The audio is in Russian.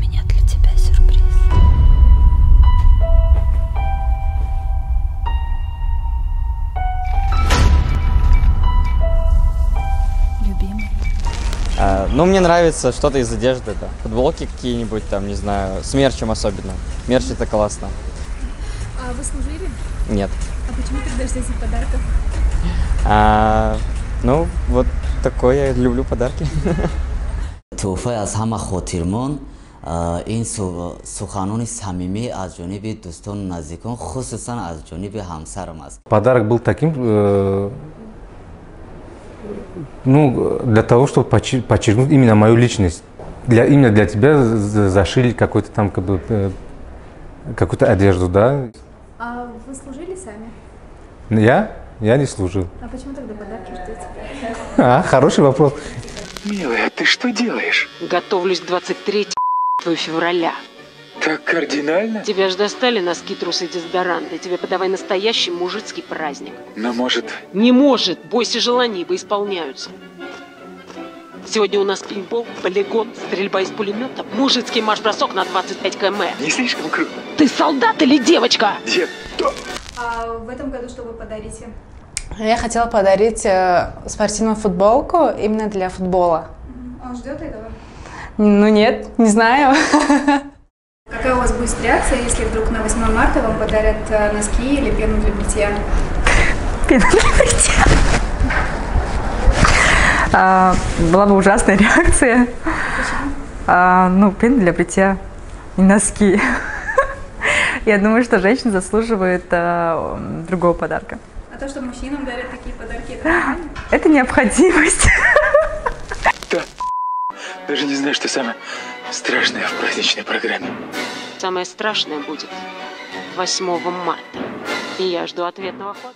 меня для тебя сюрприз. Любимый. Ну, мне нравится что-то из одежды, да. Футболки какие-нибудь там, не знаю, с мерчем особенно. Мерч это классно. А вы служили? Нет. А почему тогда ждете подарков? Ну, вот такое, я люблю подарки. توفای از همه خاطرمان این سخنان صمیمی از جانب دوستان و نزدیکان خصوصا از جانب همسرم است. Подарок был таким, ну, для того, чтобы подчеркнуть именно мою личность. Именно для тебя зашили какую-то там какую-то одежду, да? А вы служили сами? Я не служил. А почему тогда подарки ждете? Хороший вопрос. Милая, ты что делаешь? Готовлюсь к 23 февраля. Так кардинально? Тебя ж достали носки, трусы, дезодоранты. Тебе подавай настоящий мужицкий праздник. Но может... Не может. Бойся желаний, ибо исполняются. Сегодня у нас пейнтбол, полигон, стрельба из пулемета, мужицкий марш-бросок на 25 км. Не слишком круто? Ты солдат или девочка? Дед, А в этом году что вы подарите? Я хотела подарить спортивную футболку именно для футбола. Он ждет этого? Ну нет, не знаю. Какая у вас будет реакция, если вдруг на 8 марта вам подарят носки или пену для бритья? Пена для бритья. Была бы ужасная реакция. Ну, пена для бритья и носки. Я думаю, что женщина заслуживает другого подарка. А то, что мужчинам дарят такие подарки, это нормально? Это необходимость. да. Даже не знаю, что самое страшное в праздничной программе. Самое страшное будет 8 марта. И я жду ответного хода.